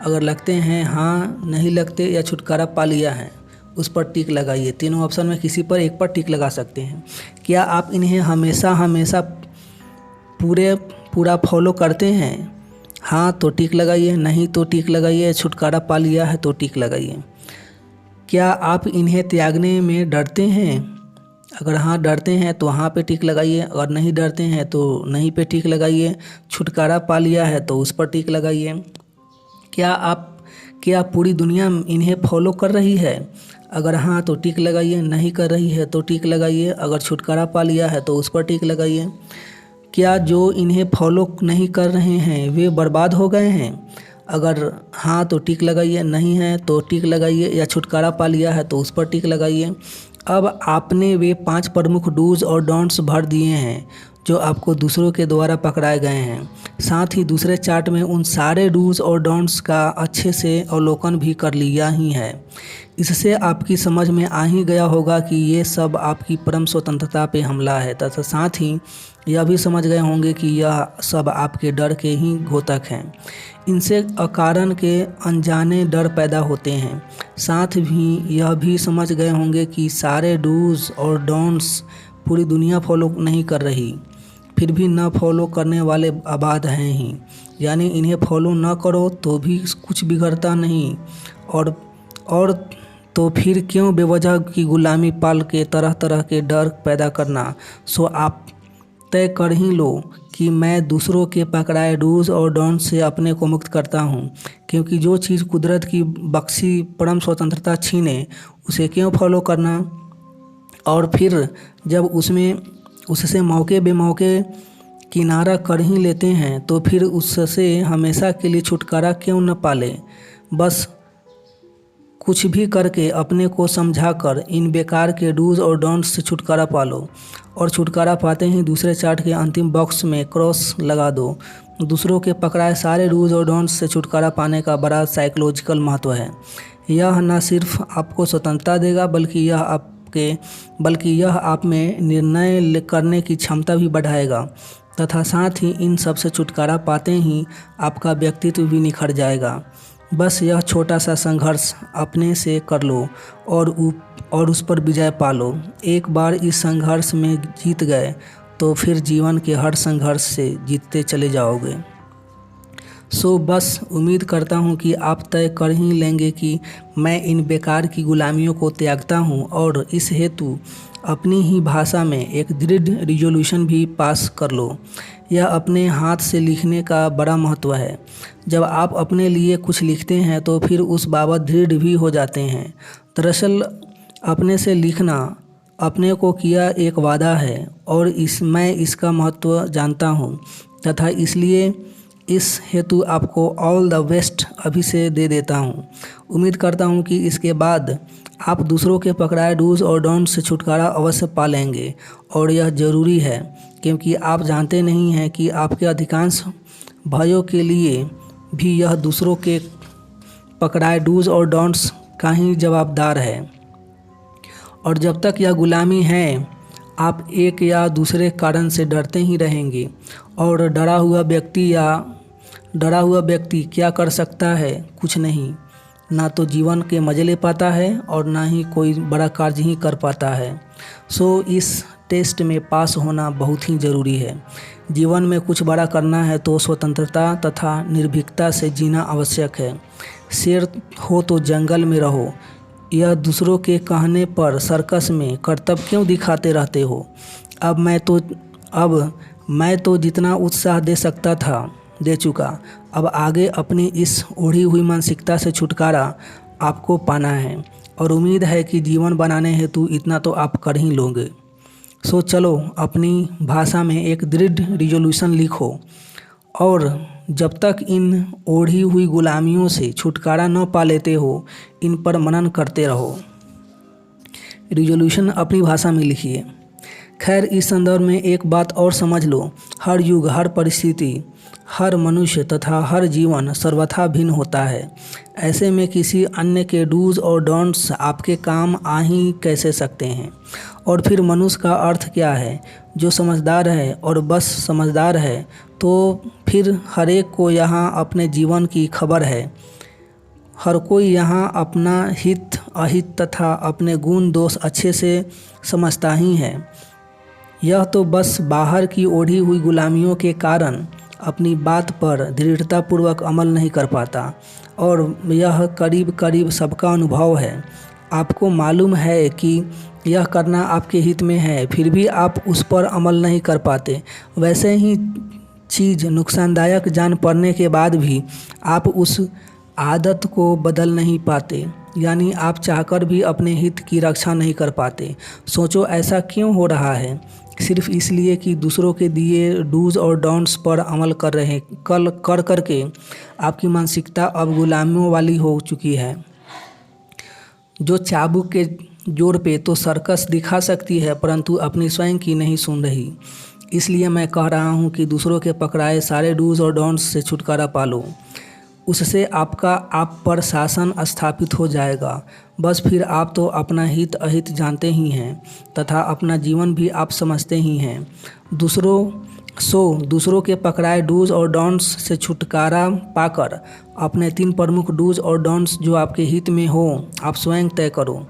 Speaker 1: अगर लगते हैं, हाँ, नहीं लगते या छुटकारा पा लिया है, उस पर टिक लगाइए। तीनों ऑप्शन में किसी पर एक पर टिक लगा सकते हैं। क्या आप इन्हें हमेशा पूरा फॉलो करते हैं? हाँ तो टिक लगाइए, नहीं तो टिक लगाइए, छुटकारा पा लिया है तो टिक लगाइए। क्या आप इन्हें त्यागने में डरते हैं? अगर हाँ डरते हैं तो हाँ पे टिक लगाइए, अगर नहीं डरते हैं तो नहीं पे टिक लगाइए, छुटकारा पा लिया है तो उस पर टिक लगाइए। क्या पूरी दुनिया इन्हें फॉलो कर रही है? अगर हाँ तो टिक लगाइए, नहीं कर रही है तो टिक लगाइए, अगर छुटकारा पा लिया है तो उस पर टिक लगाइए। क्या जो इन्हें फॉलो नहीं कर रहे हैं वे बर्बाद हो गए हैं? अगर हाँ तो टिक लगाइए, नहीं है तो टिक लगाइए, या छुटकारा पा लिया है तो उस पर टिक लगाइए। अब आपने वे 5 प्रमुख डूज और डोंट्स भर दिए हैं जो आपको दूसरों के द्वारा पकड़ाए गए हैं। साथ ही दूसरे चार्ट में उन सारे डूज और डोंट्स का अच्छे से अवलोकन भी कर लिया ही है। इससे आपकी समझ में आ ही गया होगा कि ये सब आपकी परम स्वतंत्रता पे हमला है, तथा साथ ही यह भी समझ गए होंगे कि यह सब आपके डर के ही घोतक हैं। इनसे अकारण के अनजाने डर पैदा होते हैं। साथ ही यह भी समझ गए होंगे कि सारे डूज और डोंट्स पूरी दुनिया फॉलो नहीं कर रही, फिर भी न फॉलो करने वाले आबाद हैं ही। यानी इन्हें फॉलो न करो तो भी कुछ बिगड़ता नहीं, और तो फिर क्यों बेवजह की गुलामी पाल के तरह तरह के डर पैदा करना। सो आप तय कर ही लो कि मैं दूसरों के पकड़ाए डूज और डोंट से अपने को मुक्त करता हूँ, क्योंकि जो चीज़ कुदरत की बख्शी परम स्वतंत्रता छीने उसे क्यों फॉलो करना। और फिर जब उससे मौके बेमौके किनारा कर ही लेते हैं तो फिर उससे हमेशा के लिए छुटकारा क्यों न पाले। बस कुछ भी करके अपने को समझाकर इन बेकार के डूज और डोंट्स से छुटकारा पालो, और छुटकारा पाते ही दूसरे चार्ट के अंतिम बॉक्स में क्रॉस लगा दो। दूसरों के पकड़ाए सारे डूज और डोंट्स से छुटकारा पाने का बड़ा साइकोलॉजिकल महत्व है। यह न सिर्फ आपको स्वतंत्रता देगा बल्कि यह आप में निर्णय करने की क्षमता भी बढ़ाएगा, तथा साथ ही इन सब से छुटकारा पाते ही आपका व्यक्तित्व भी निखर जाएगा। बस यह छोटा सा संघर्ष अपने से कर लो और उस पर विजय पा लो। एक बार इस संघर्ष में जीत गए तो फिर जीवन के हर संघर्ष से जीतते चले जाओगे। सो बस उम्मीद करता हूँ कि आप तय कर ही लेंगे कि मैं इन बेकार की गुलामियों को त्यागता हूँ और इस हेतु अपनी ही भाषा में एक दृढ़ रिजोल्यूशन भी पास कर लो। यह अपने हाथ से लिखने का बड़ा महत्व है। जब आप अपने लिए कुछ लिखते हैं तो फिर उस बाबत दृढ़ भी हो जाते हैं। दरअसल अपने से लिखना अपने को किया एक वादा है और मैं इसका महत्व जानता हूँ तथा इसलिए इस हेतु आपको ऑल द बेस्ट अभी से दे देता हूँ। उम्मीद करता हूँ कि इसके बाद आप दूसरों के पकड़ाए डूज और डोंट से छुटकारा अवश्य पा लेंगे और यह ज़रूरी है क्योंकि आप जानते नहीं हैं कि आपके अधिकांश भयों के लिए भी यह दूसरों के पकड़ाए डूज और डोंट्स का ही जवाबदार है। और जब तक यह गुलामी है आप एक या दूसरे कारण से डरते ही रहेंगे और डरा हुआ व्यक्ति क्या कर सकता है? कुछ नहीं, ना तो जीवन के मजे ले पाता है और ना ही कोई बड़ा कार्य ही कर पाता है। सो इस टेस्ट में पास होना बहुत ही ज़रूरी है। जीवन में कुछ बड़ा करना है तो स्वतंत्रता तथा निर्भीकता से जीना आवश्यक है। शेर हो तो जंगल में रहो, यह दूसरों के कहने पर सर्कस में करतब क्यों दिखाते रहते हो? अब मैं तो जितना उत्साह दे सकता था दे चुका। अब आगे अपनी इस ओढ़ी हुई मानसिकता से छुटकारा आपको पाना है और उम्मीद है कि जीवन बनाने हेतु इतना तो आप कर ही लोगे। सो चलो अपनी भाषा में एक दृढ़ रिजोल्यूशन लिखो और जब तक इन ओढ़ी हुई गुलामियों से छुटकारा न पा लेते हो इन पर मनन करते रहो। रिजोल्यूशन अपनी भाषा में लिखिए। खैर इस संदर्भ में एक बात और समझ लो, हर युग, हर परिस्थिति, हर मनुष्य तथा हर जीवन सर्वथा भिन्न होता है। ऐसे में किसी अन्य के डूज और डोंट्स आपके काम आ ही कैसे सकते हैं? और फिर मनुष्य का अर्थ क्या है? जो समझदार है और बस समझदार है तो फिर हर एक को यहाँ अपने जीवन की खबर है। हर कोई यहाँ अपना हित अहित तथा अपने गुण दोष अच्छे से समझता ही है। यह तो बस बाहर की ओढ़ी हुई गुलामियों के कारण अपनी बात पर दृढ़तापूर्वक अमल नहीं कर पाता और यह करीब करीब सबका अनुभव है। आपको मालूम है कि यह करना आपके हित में है, फिर भी आप उस पर अमल नहीं कर पाते। वैसे ही चीज़ नुकसानदायक जान पड़ने के बाद भी आप उस आदत को बदल नहीं पाते, यानी आप चाहकर भी अपने हित की रक्षा नहीं कर पाते। सोचो ऐसा क्यों हो रहा है? सिर्फ इसलिए कि दूसरों के दिए डूज और डोंट्स पर अमल कर करके आपकी मानसिकता अब गुलामियों वाली हो चुकी है, जो चाबुक के जोर पे तो सर्कस दिखा सकती है परंतु अपनी स्वयं की नहीं सुन रही। इसलिए मैं कह रहा हूँ कि दूसरों के पकड़ाए सारे डूज और डोंट्स से छुटकारा पा लो। उससे आपका आप पर शासन स्थापित हो जाएगा। बस फिर आप तो अपना हित अहित जानते ही हैं तथा अपना जीवन भी आप समझते ही हैं। दूसरों के पकड़ाए डूज और डोंट्स से छुटकारा पाकर अपने 3 प्रमुख डूज और डोंट्स जो आपके हित में हो आप स्वयं तय करो।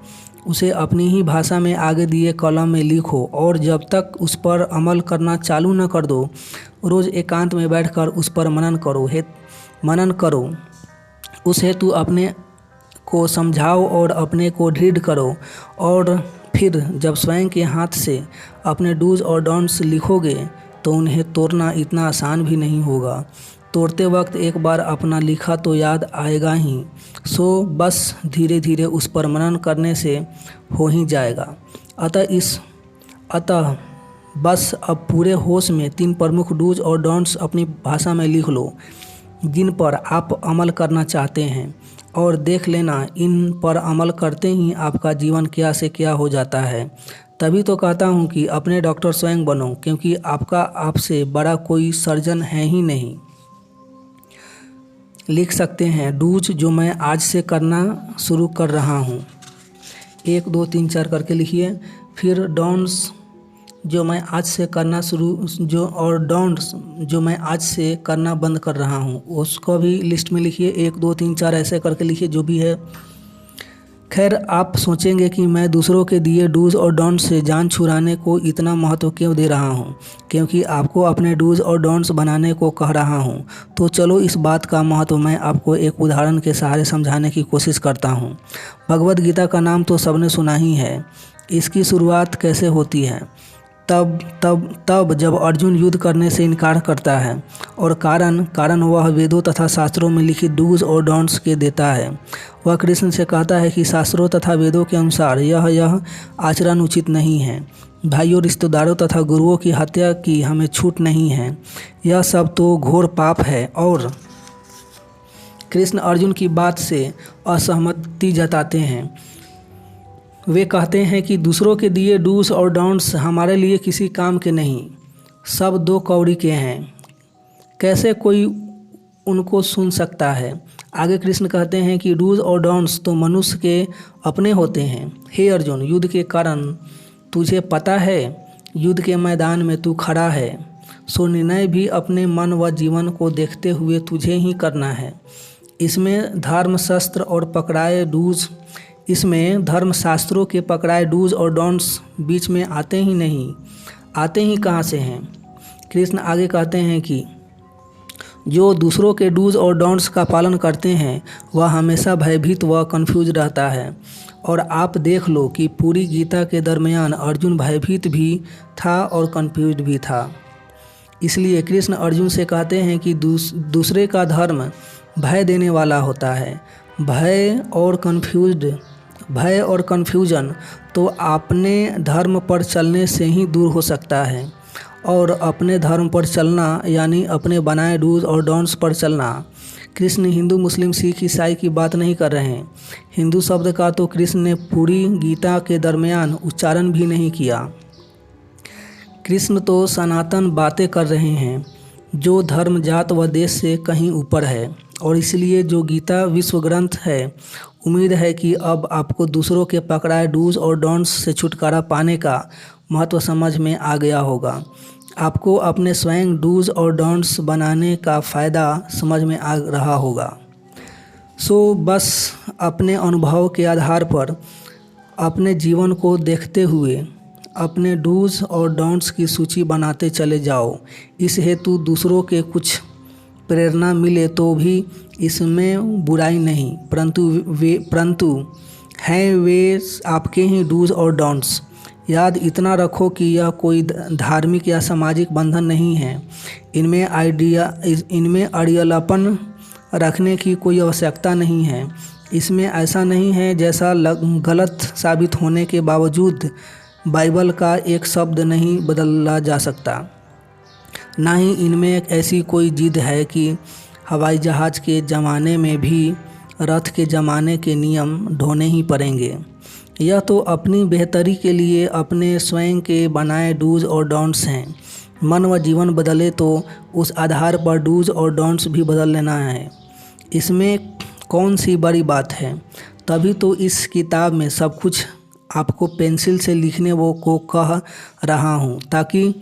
Speaker 1: उसे अपनी ही भाषा में आगे दिए कॉलम में लिखो और जब तक उस पर अमल करना चालू न कर दो, रोज़ एकांत में बैठकर उस पर मनन करो। उस हेतु अपने को समझाओ और अपने को दृढ़ करो और फिर जब स्वयं के हाथ से अपने डूज और डोंट्स लिखोगे तो उन्हें तोड़ना इतना आसान भी नहीं होगा। तोड़ते वक्त एक बार अपना लिखा तो याद आएगा ही, सो बस धीरे धीरे उस पर मनन करने से हो ही जाएगा। अतः बस अब पूरे होश में 3 प्रमुख डूज और डोंट्स अपनी भाषा में लिख लो जिन पर आप अमल करना चाहते हैं और देख लेना इन पर अमल करते ही आपका जीवन क्या से क्या हो जाता है। तभी तो कहता हूँ कि अपने डॉक्टर स्वयं बनो, क्योंकि आपका आपसे बड़ा कोई सर्जन है ही नहीं। लिख सकते हैं डूज जो मैं आज से करना शुरू कर रहा हूँ, 1 2 3 4 करके लिखिए। फिर डोंट्स जो मैं आज से करना डोंट्स जो मैं आज से करना बंद कर रहा हूँ उसको भी लिस्ट में लिखिए, 1 2 3 4 ऐसे करके लिखिए जो भी है। खैर, आप सोचेंगे कि मैं दूसरों के दिए डूज़ और डोंट्स से जान छुड़ाने को इतना महत्व क्यों दे रहा हूँ, क्योंकि आपको अपने डूज़ और डोंट्स बनाने को कह रहा हूँ। तो चलो इस बात का महत्व मैं आपको एक उदाहरण के सहारे समझाने की कोशिश करता हूँ। भगवद गीता का नाम तो सबने सुना ही है। इसकी शुरुआत कैसे होती है? तब जब अर्जुन युद्ध करने से इनकार करता है, और कारण वह वेदों तथा शास्त्रों में लिखित डूज और डोंट्स के देता है। वह कृष्ण से कहता है कि शास्त्रों तथा वेदों के अनुसार यह आचरण उचित नहीं है। भाइयों, रिश्तेदारों तथा गुरुओं की हत्या की हमें छूट नहीं है। यह सब तो घोर पाप है। और कृष्ण अर्जुन की बात से असहमति जताते हैं। वे कहते हैं कि दूसरों के दिए डूस और डोंट्स हमारे लिए किसी काम के नहीं, सब दो कौड़ी के हैं। कैसे कोई उनको सुन सकता है? आगे कृष्ण कहते हैं कि डूज और डोंट्स तो मनुष्य के अपने होते हैं। हे अर्जुन, युद्ध के कारण तुझे पता है, युद्ध के मैदान में तू खड़ा है, सो निर्णय भी अपने मन व जीवन को देखते हुए तुझे ही करना है। इसमें धर्मशास्त्रों के पकड़ाए डूज और डोंट्स बीच में आते ही नहीं। आते ही कहाँ से हैं? कृष्ण आगे कहते हैं कि जो दूसरों के डूज और डोंट्स का पालन करते हैं वह हमेशा भयभीत व कंफ्यूज रहता है। और आप देख लो कि पूरी गीता के दरमियान अर्जुन भयभीत भी था और कंफ्यूज भी था। इसलिए कृष्ण अर्जुन से कहते हैं कि दूसरे का धर्म भय देने वाला होता है। भय और कन्फ्यूजन तो अपने धर्म पर चलने से ही दूर हो सकता है। और अपने धर्म पर चलना यानी अपने बनाए डूज और डोंट्स पर चलना। कृष्ण हिंदू, मुस्लिम, सिख, ईसाई की बात नहीं कर रहे हैं। हिंदू शब्द का तो कृष्ण ने पूरी गीता के दरमियान उच्चारण भी नहीं किया। कृष्ण तो सनातन बातें कर रहे हैं, जो धर्म, जात व देश से कहीं ऊपर है। और इसलिए जो गीता विश्व ग्रंथ है, उम्मीद है कि अब आपको दूसरों के पकड़ाए डूज और डोंट्स से छुटकारा पाने का महत्व समझ में आ गया होगा। आपको अपने स्वयं डूज और डोंट्स बनाने का फ़ायदा समझ में आ रहा होगा। सो बस अपने अनुभव के आधार पर अपने जीवन को देखते हुए अपने डूज और डोंट्स की सूची बनाते चले जाओ। इस हेतु दूसरों के कुछ प्रेरणा मिले तो भी इसमें बुराई नहीं, परंतु हैं वे आपके ही डूज और डोंट्स। याद इतना रखो कि यह कोई धार्मिक या सामाजिक बंधन नहीं है। इनमें अड़ियलापन रखने की कोई आवश्यकता नहीं है। इसमें ऐसा नहीं है जैसा गलत साबित होने के बावजूद बाइबल का एक शब्द नहीं बदला जा सकता। ना ही इनमें एक ऐसी कोई जिद है कि हवाई जहाज़ के ज़माने में भी रथ के ज़माने के नियम ढोने ही पड़ेंगे। यह तो अपनी बेहतरी के लिए अपने स्वयं के बनाए डूज और डोंट्स हैं। मन व जीवन बदले तो उस आधार पर डूज और डोंट्स भी बदल लेना है। इसमें कौन सी बड़ी बात है? तभी तो इस किताब में सब कुछ आपको पेंसिल से लिखने को कह रहा हूँ, ताकि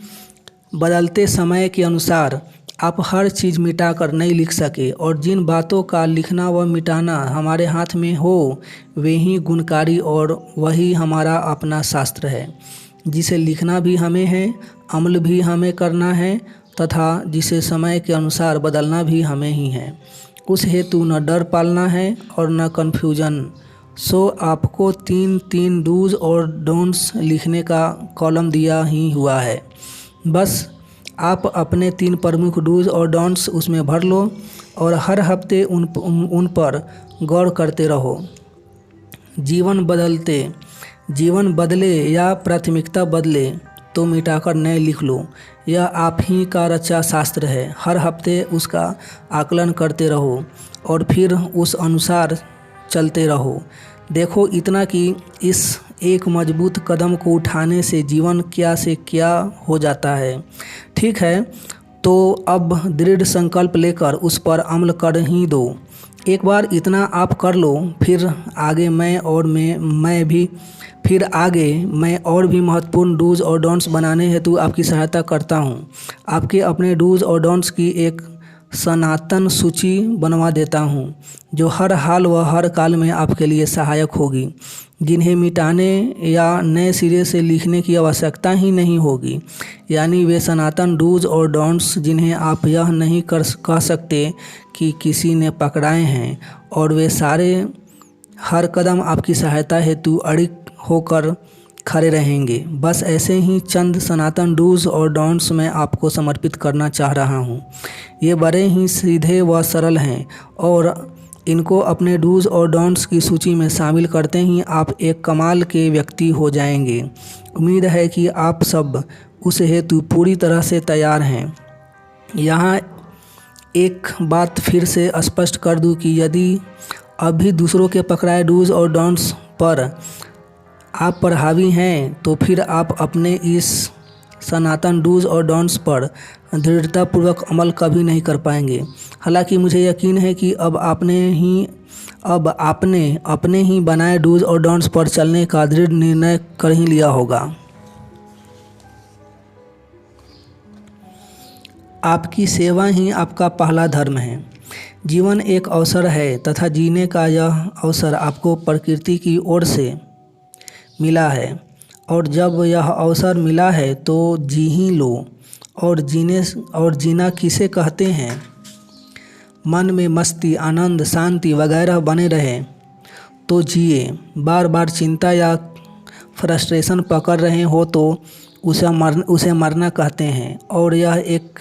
Speaker 1: बदलते समय के अनुसार आप हर चीज़ मिटाकर नहीं लिख सके। और जिन बातों का लिखना व मिटाना हमारे हाथ में हो, वे ही गुणकारी और वही हमारा अपना शास्त्र है, जिसे लिखना भी हमें है, अमल भी हमें करना है तथा जिसे समय के अनुसार बदलना भी हमें ही है। उस हेतु न डर पालना है और न कन्फ्यूजन। सो आपको 3 डूज और डोंट्स लिखने का कॉलम दिया ही हुआ है। बस आप अपने 3 प्रमुख डूज और डोंट्स उसमें भर लो और हर हफ्ते उन पर गौर करते रहो। जीवन बदले या प्राथमिकता बदले तो मिटाकर नए लिख लो। यह आप ही का रचा शास्त्र है। हर हफ्ते उसका आकलन करते रहो और फिर उस अनुसार चलते रहो। देखो इतना कि इस एक मजबूत कदम को उठाने से जीवन क्या से क्या हो जाता है। ठीक है, तो अब दृढ़ संकल्प लेकर उस पर अमल कर ही दो। एक बार इतना आप कर लो, फिर आगे मैं और भी महत्वपूर्ण डूज और डोंट्स बनाने हेतु आपकी सहायता करता हूँ। आपके अपने डूज और डोंट्स की एक सनातन सूची बनवा देता हूँ, जो हर हाल व हर काल में आपके लिए सहायक होगी, जिन्हें मिटाने या नए सिरे से लिखने की आवश्यकता ही नहीं होगी। यानी वे सनातन डूज और डोंट्स जिन्हें आप यह नहीं कह सकते कि किसी ने पकड़ाए हैं, और वे सारे हर कदम आपकी सहायता हेतु अड़िग होकर खड़े रहेंगे। बस ऐसे ही चंद सनातन डूज और डोंट्स मैं आपको समर्पित करना चाह रहा हूँ। ये बड़े ही सीधे व सरल हैं, और इनको अपने डूज और डोंट्स की सूची में शामिल करते ही आप एक कमाल के व्यक्ति हो जाएंगे। उम्मीद है कि आप सब उस हेतु पूरी तरह से तैयार हैं। यहाँ एक बात फिर से स्पष्ट कर दूं कि यदि अभी दूसरों के पकड़ाए डूज और डोंट्स पर आप पर हावी हैं, तो फिर आप अपने इस सनातन डूज और डोंट्स पर दृढ़तापूर्वक अमल कभी नहीं कर पाएंगे। हालांकि मुझे यकीन है कि अब आपने अपने ही बनाए डूज और डोंट्स पर चलने का दृढ़ निर्णय कर ही लिया होगा। आपकी सेवा ही आपका पहला धर्म है। जीवन एक अवसर है तथा जीने का यह अवसर आपको प्रकृति की ओर से मिला है, और जब यह अवसर मिला है तो जी ही लो। और जीना किसे कहते हैं? मन में मस्ती, आनंद, शांति वगैरह बने रहे तो जिए। बार बार चिंता या फ्रस्ट्रेशन पकड़ रहे हो तो उसे मरना कहते हैं। और यह एक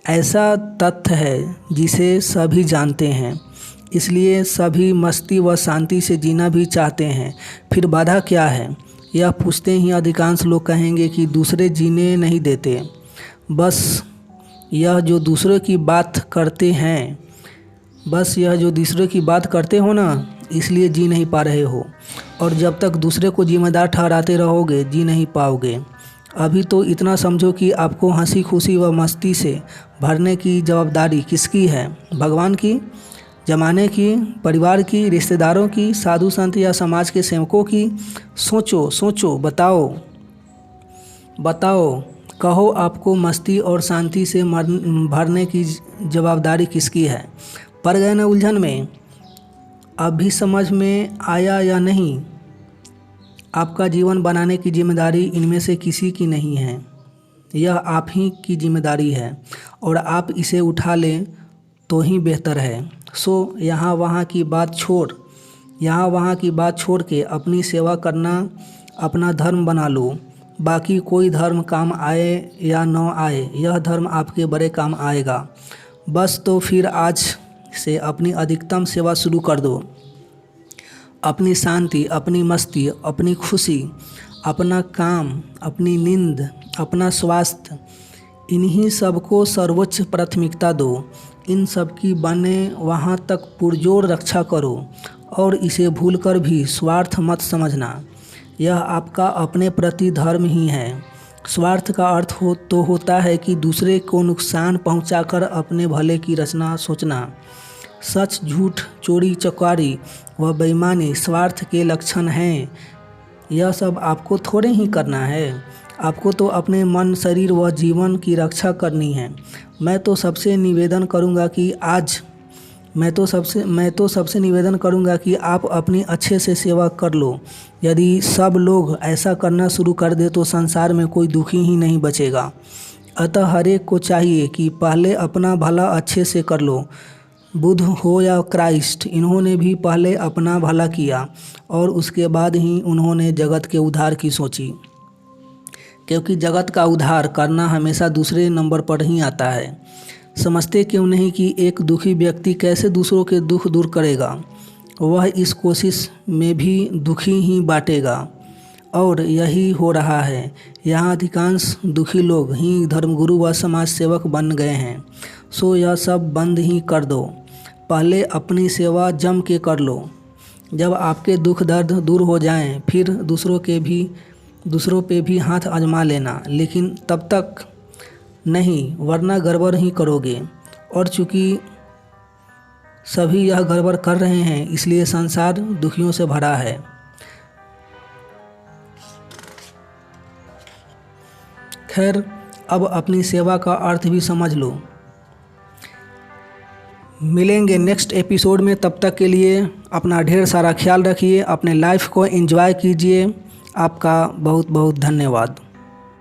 Speaker 1: ऐसा तथ्य है जिसे सभी जानते हैं, इसलिए सभी मस्ती व शांति से जीना भी चाहते हैं। फिर बाधा क्या है? यह पूछते ही अधिकांश लोग कहेंगे कि दूसरे जीने नहीं देते। बस यह जो दूसरों की बात करते हो ना, इसलिए जी नहीं पा रहे हो। और जब तक दूसरे को जिम्मेदार ठहराते रहोगे, जी नहीं पाओगे। अभी तो इतना समझो कि आपको हंसी खुशी व मस्ती से भरने की जवाबदारी किसकी है? भगवान की, जमाने की, परिवार की, रिश्तेदारों की, साधु संत या समाज के सेवकों की? सोचो, बताओ, कहो, आपको मस्ती और शांति से भरने की जवाबदारी किसकी है? पड़ गए ना उलझन में? अब भी समझ में आया या नहीं? आपका जीवन बनाने की जिम्मेदारी इनमें से किसी की नहीं है, यह आप ही की जिम्मेदारी है, और आप इसे उठा लें तो ही बेहतर है। सो यहाँ वहाँ की बात छोड़ के अपनी सेवा करना अपना धर्म बना लो। बाकी कोई धर्म काम आए या न आए, यह धर्म आपके बड़े काम आएगा। बस तो फिर आज से अपनी अधिकतम सेवा शुरू कर दो। अपनी शांति, अपनी मस्ती, अपनी खुशी, अपना काम, अपनी नींद, अपना स्वास्थ्य, इन्हीं सबको सर्वोच्च प्राथमिकता दो। इन सब की बने वहाँ तक पुरजोर रक्षा करो, और इसे भूलकर भी स्वार्थ मत समझना। यह आपका अपने प्रति धर्म ही है। स्वार्थ का अर्थ होता है कि दूसरे को नुकसान पहुंचाकर अपने भले की रचना सोचना। सच, झूठ, चोरी, चकारी व बेईमानी स्वार्थ के लक्षण हैं। यह सब आपको थोड़े ही करना है। आपको तो अपने मन, शरीर व जीवन की रक्षा करनी है। मैं तो सबसे निवेदन करूंगा कि आप अपनी अच्छे से सेवा कर लो। यदि सब लोग ऐसा करना शुरू कर दे तो संसार में कोई दुखी ही नहीं बचेगा। अतः हर एक को चाहिए कि पहले अपना भला अच्छे से कर लो। बुद्ध हो या क्राइस्ट, इन्होंने भी पहले अपना भला किया और उसके बाद ही उन्होंने जगत के उद्धार की सोची, क्योंकि जगत का उद्धार करना हमेशा दूसरे नंबर पर ही आता है। समझते क्यों नहीं कि एक दुखी व्यक्ति कैसे दूसरों के दुख दूर करेगा? वह इस कोशिश में भी दुखी ही बांटेगा, और यही हो रहा है। यहाँ अधिकांश दुखी लोग ही धर्मगुरु व समाज सेवक बन गए हैं। सो यह सब बंद ही कर दो। पहले अपनी सेवा जम के कर लो। जब आपके दुख दर्द दूर हो जाएं, फिर दूसरों पे भी हाथ आजमा लेना, लेकिन तब तक नहीं, वरना गड़बड़ ही करोगे। और चूँकि सभी यह गड़बड़ कर रहे हैं, इसलिए संसार दुखियों से भरा है। खैर, अब अपनी सेवा का अर्थ भी समझ लो। मिलेंगे नेक्स्ट एपिसोड में। तब तक के लिए अपना ढेर सारा ख्याल रखिए, अपने लाइफ को एंजॉय कीजिए। आपका बहुत बहुत धन्यवाद।